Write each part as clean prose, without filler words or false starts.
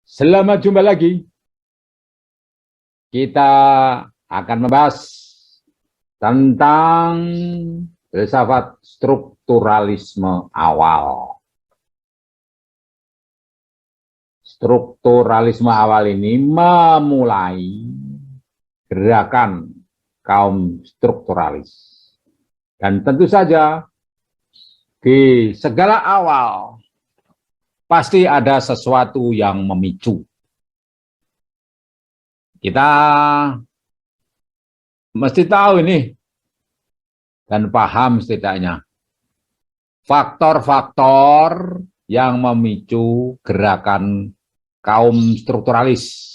Selamat jumpa lagi. Kita akan membahas tentang filsafat strukturalisme awal. Strukturalisme awal ini memulai gerakan kaum strukturalis. Dan tentu saja di segala awal pasti ada sesuatu yang memicu. Kita mesti tahu ini dan paham setidaknya faktor-faktor yang memicu gerakan kaum strukturalis.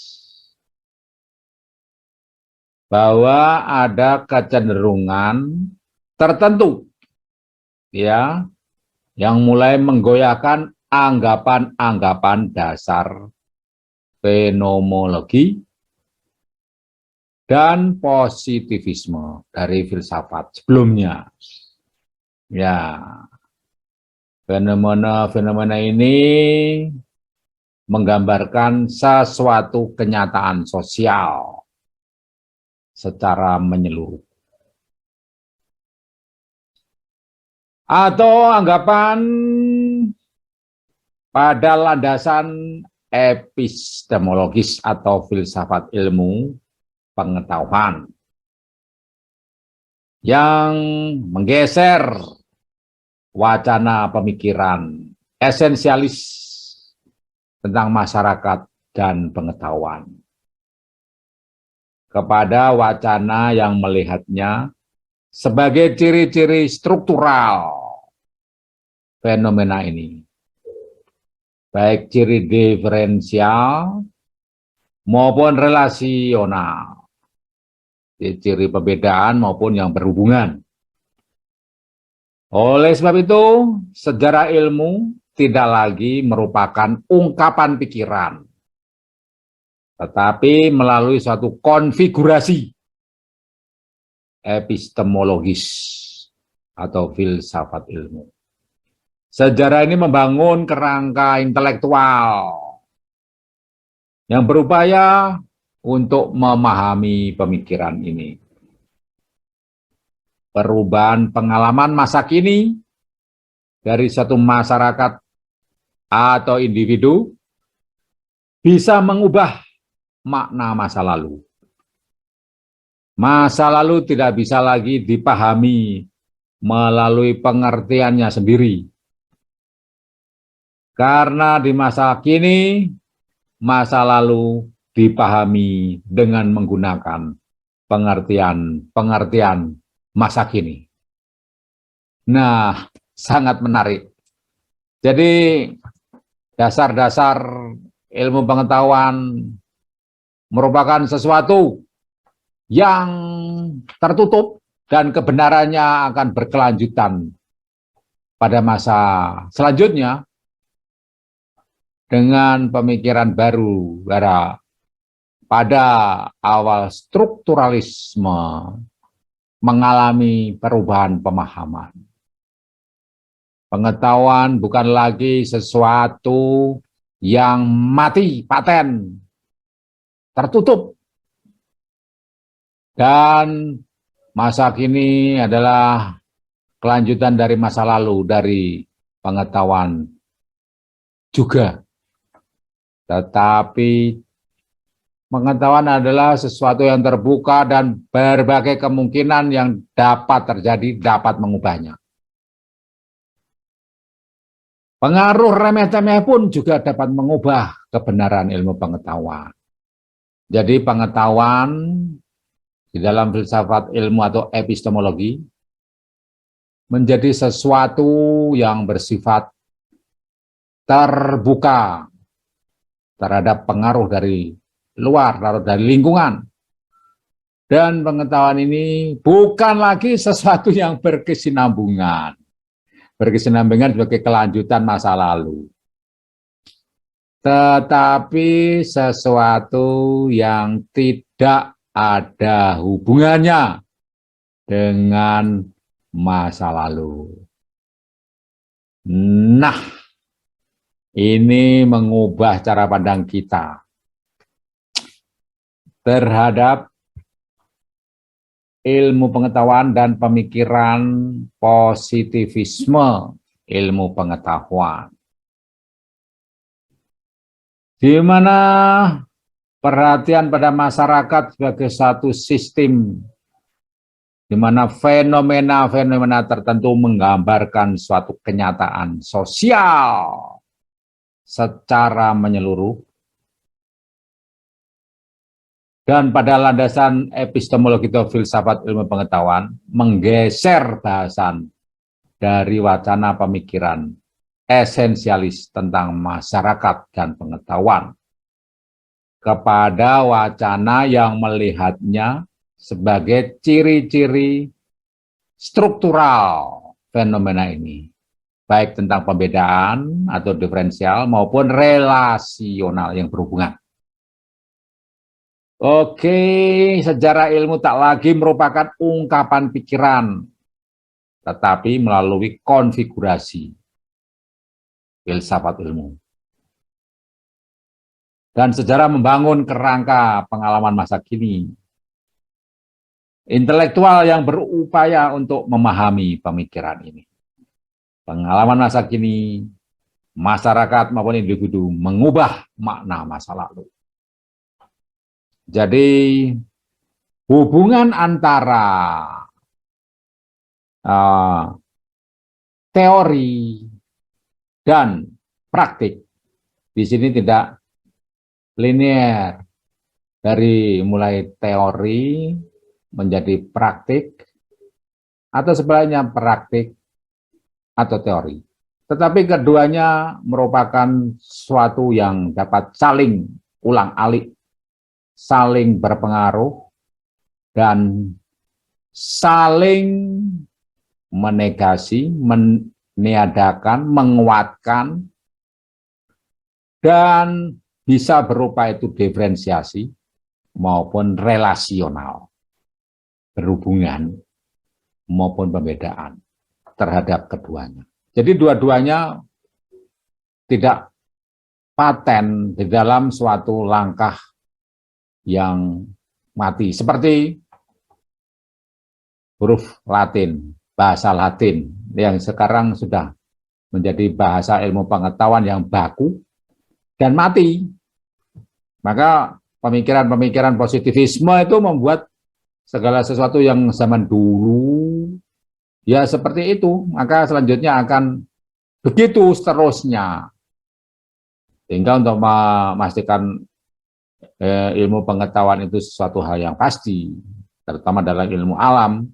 Bahwa ada kecenderungan tertentu ya yang mulai menggoyahkan anggapan-anggapan dasar fenomenologi dan positivisme dari filsafat sebelumnya. Ya, fenomena ini menggambarkan sesuatu kenyataan sosial secara menyeluruh. Atau anggapan pada landasan epistemologis atau filsafat ilmu pengetahuan yang menggeser wacana pemikiran esensialis tentang masyarakat dan pengetahuan kepada wacana yang melihatnya sebagai ciri-ciri struktural fenomena ini, baik ciri diferensial maupun relasional, ciri perbedaan maupun yang berhubungan. Oleh sebab itu, sejarah ilmu tidak lagi merupakan ungkapan pikiran, tetapi melalui suatu konfigurasi epistemologis atau filsafat ilmu. Sejarah ini membangun kerangka intelektual yang berupaya untuk memahami pemikiran ini. Perubahan pengalaman masa kini dari satu masyarakat atau individu bisa mengubah makna masa lalu. Masa lalu tidak bisa lagi dipahami melalui pengertiannya sendiri. Karena di masa kini, masa lalu dipahami dengan menggunakan pengertian masa kini. Nah, sangat menarik. Jadi, dasar-dasar ilmu pengetahuan merupakan sesuatu yang tertutup dan kebenarannya akan berkelanjutan pada masa selanjutnya dengan pemikiran baru pada awal strukturalisme mengalami perubahan pemahaman. Pengetahuan bukan lagi sesuatu yang mati, paten, tertutup. Dan masa kini adalah kelanjutan dari masa lalu, dari pengetahuan juga. Tetapi pengetahuan adalah sesuatu yang terbuka dan berbagai kemungkinan yang dapat terjadi, dapat mengubahnya. Pengaruh remeh-temeh pun juga dapat mengubah kebenaran ilmu pengetahuan. Jadi pengetahuan di dalam filsafat ilmu atau epistemologi menjadi sesuatu yang bersifat terbuka terhadap pengaruh dari luar, dari lingkungan. Dan pengetahuan ini bukan lagi sesuatu yang berkesinambungan. Berkesinambungan sebagai kelanjutan masa lalu. Tetapi sesuatu yang tidak ada hubungannya dengan masa lalu. Nah, Ini mengubah cara pandang kita terhadap ilmu pengetahuan dan pemikiran positivisme ilmu pengetahuan. Di mana perhatian pada masyarakat sebagai satu sistem di mana fenomena-fenomena tertentu menggambarkan suatu kenyataan sosial secara menyeluruh, dan pada landasan epistemologi atau filsafat ilmu pengetahuan menggeser bahasan dari wacana pemikiran esensialis tentang masyarakat dan pengetahuan kepada wacana yang melihatnya sebagai ciri-ciri struktural fenomena ini, baik tentang pembedaan atau diferensial maupun relasional yang berhubungan. Oke, sejarah ilmu tak lagi merupakan ungkapan pikiran, tetapi melalui konfigurasi filsafat ilmu. Dan sejarah membangun kerangka pengalaman masa kini. Intelektual yang berupaya untuk memahami pemikiran ini. Pengalaman masa kini, masyarakat maupun individu mengubah makna masa lalu. Jadi hubungan antara teori dan praktik di sini tidak linear, dari mulai teori menjadi praktik atau sebaliknya praktik atau teori. Tetapi keduanya merupakan suatu yang dapat saling ulang-alik, saling berpengaruh, dan saling menegasi, meniadakan, menguatkan, dan bisa berupa itu diferensiasi maupun relasional, berhubungan maupun pembedaan terhadap keduanya. Jadi dua-duanya tidak paten di dalam suatu langkah yang mati, seperti huruf Latin, bahasa Latin yang sekarang sudah menjadi bahasa ilmu pengetahuan yang baku dan mati. Maka pemikiran-pemikiran positivisme itu membuat segala sesuatu yang zaman dulu ya seperti itu, maka selanjutnya akan begitu seterusnya. Sehingga untuk memastikan ilmu pengetahuan itu sesuatu hal yang pasti, terutama dalam ilmu alam,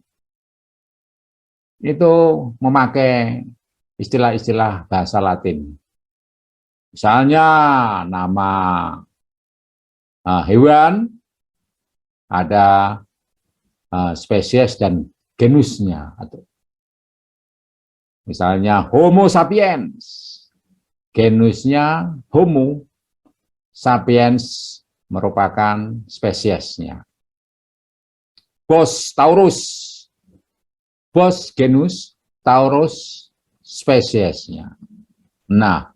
itu memakai istilah-istilah bahasa Latin. Misalnya nama hewan, ada spesies dan genusnya. Atau misalnya Homo sapiens, genusnya Homo, sapiens merupakan spesiesnya. Bos Taurus, bos genus, Taurus spesiesnya. Nah,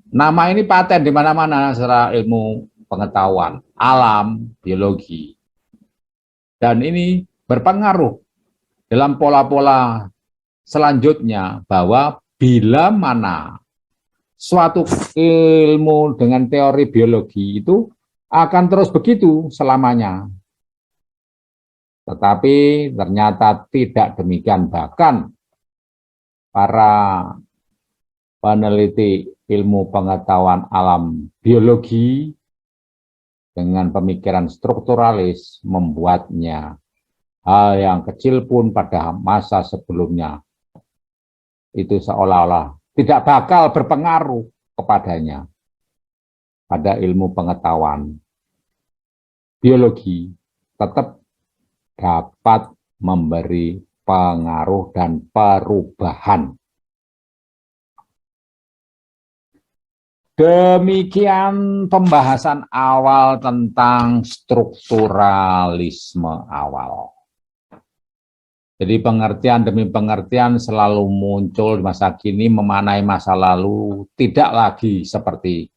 nama ini paten di mana-mana secara ilmu pengetahuan, alam, biologi. Dan ini berpengaruh dalam pola-pola selanjutnya bahwa bila mana suatu ilmu dengan teori biologi itu akan terus begitu selamanya. Tetapi ternyata tidak demikian, bahkan para peneliti ilmu pengetahuan alam biologi dengan pemikiran strukturalis membuatnya hal yang kecil pun pada masa sebelumnya itu seolah-olah tidak bakal berpengaruh kepadanya. Pada ilmu pengetahuan biologi tetap dapat memberi pengaruh dan perubahan. Demikian pembahasan awal tentang strukturalisme awal. Jadi pengertian demi pengertian selalu muncul di masa kini, memaknai masa lalu tidak lagi seperti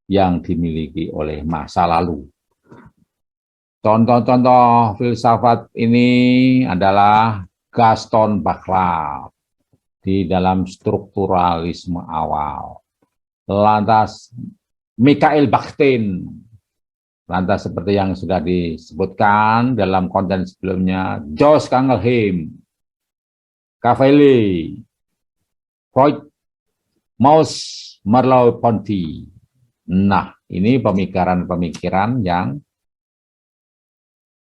yang dimiliki oleh masa lalu. Contoh-contoh filsafat ini adalah Gaston Bachelard di dalam strukturalisme awal. Lantas Mikhail Bakhtin, lantas seperti yang sudah disebutkan dalam konten sebelumnya, Josh Kangelheim, Cavalli, Freud, Mauss, Merleau-Ponty. Nah, ini pemikiran-pemikiran yang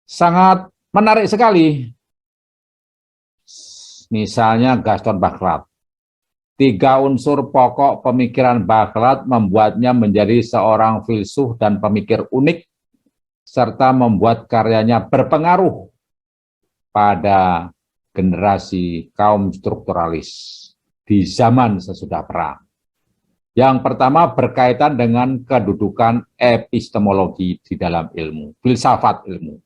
sangat menarik sekali. Misalnya Gaston Bachelard. 3 unsur pokok pemikiran Bachelard membuatnya menjadi seorang filsuf dan pemikir unik, serta membuat karyanya berpengaruh pada generasi kaum strukturalis di zaman sesudah perang. Yang pertama berkaitan dengan kedudukan epistemologi di dalam ilmu, filsafat ilmu.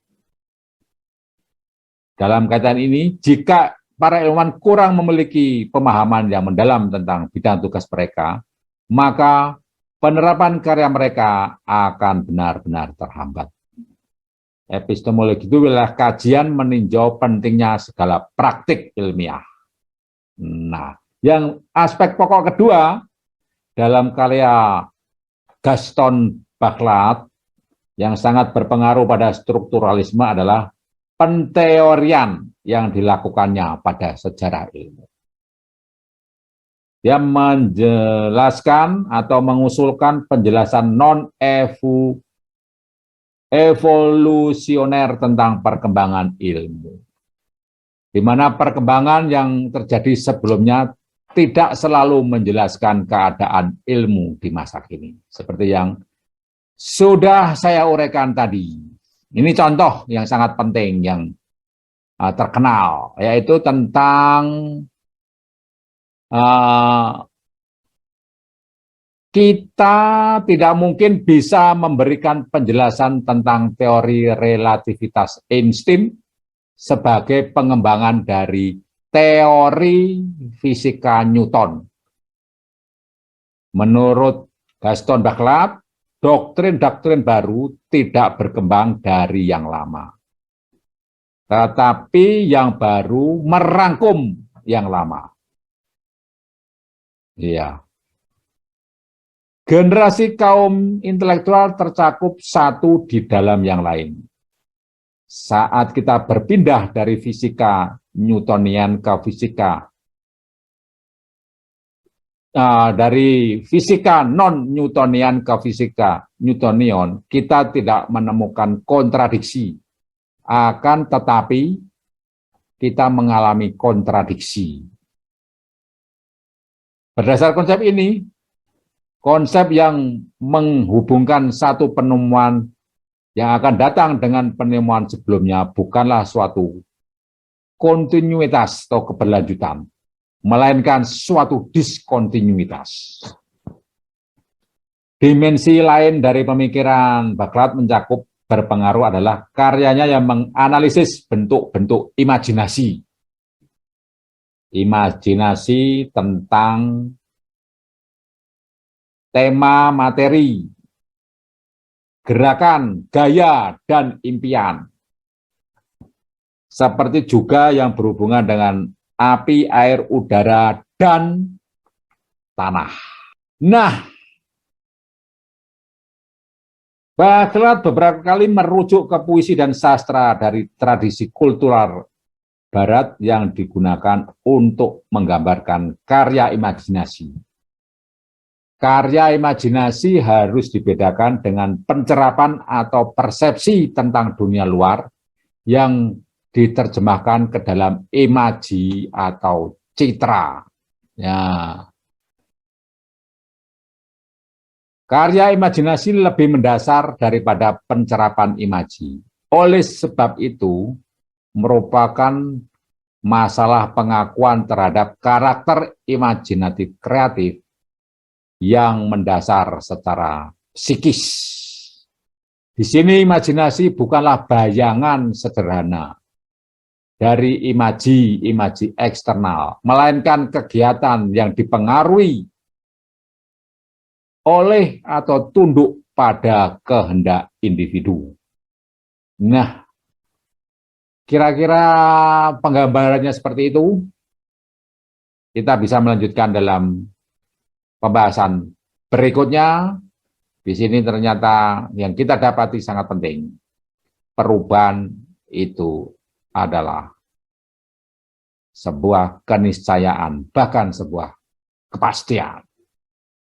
Dalam kaitan ini, jika para ilmuwan kurang memiliki pemahaman yang mendalam tentang bidang tugas mereka, maka penerapan karya mereka akan benar-benar terhambat. Epistemologi itu adalah kajian meninjau pentingnya segala praktik ilmiah. Nah, yang aspek pokok kedua dalam karya Gaston Bachelard yang sangat berpengaruh pada strukturalisme adalah penteorian yang dilakukannya pada sejarah ilmu. Dia menjelaskan atau mengusulkan penjelasan non-evolusioner tentang perkembangan ilmu, di mana perkembangan yang terjadi sebelumnya tidak selalu menjelaskan keadaan ilmu di masa kini, seperti yang sudah saya uraikan tadi. Ini contoh yang sangat penting yang terkenal, yaitu tentang kita tidak mungkin bisa memberikan penjelasan tentang teori relativitas Einstein sebagai pengembangan dari teori fisika Newton. Menurut Gaston Bachelard, doktrin-doktrin baru tidak berkembang dari yang lama, tetapi yang baru merangkum yang lama. Iya. Generasi kaum intelektual tercakup satu di dalam yang lain. Saat kita berpindah dari fisika Newtonian ke fisika dari fisika non-Newtonian ke fisika Newtonian, kita tidak menemukan kontradiksi. Akan tetapi, kita mengalami kontradiksi. Berdasar konsep ini, konsep yang menghubungkan satu penemuan yang akan datang dengan penemuan sebelumnya bukanlah suatu kontinuitas atau keberlanjutan, melainkan suatu diskontinuitas. Dimensi lain dari pemikiran Bachelard mencakup berpengaruh adalah karyanya yang menganalisis bentuk-bentuk imajinasi. Imajinasi tentang tema materi, gerakan, gaya, dan impian. Seperti juga yang berhubungan dengan api, air, udara, dan tanah. Nah, Bachelard beberapa kali merujuk ke puisi dan sastra dari tradisi kultural Barat yang digunakan untuk menggambarkan karya imajinasi. Karya imajinasi harus dibedakan dengan pencerapan atau persepsi tentang dunia luar yang diterjemahkan ke dalam imaji atau citra. Ya. Karya imajinasi lebih mendasar daripada pencerapan imaji. Oleh sebab itu, merupakan masalah pengakuan terhadap karakter imajinatif kreatif yang mendasar secara psikis. Di sini imajinasi bukanlah bayangan sederhana, dari imaji eksternal, melainkan kegiatan yang dipengaruhi oleh atau tunduk pada kehendak individu. Nah, kira-kira penggambarannya seperti itu. Kita bisa melanjutkan dalam pembahasan berikutnya. Di sini ternyata yang kita dapati sangat penting. Perubahan itu adalah sebuah keniscayaan, bahkan sebuah kepastian.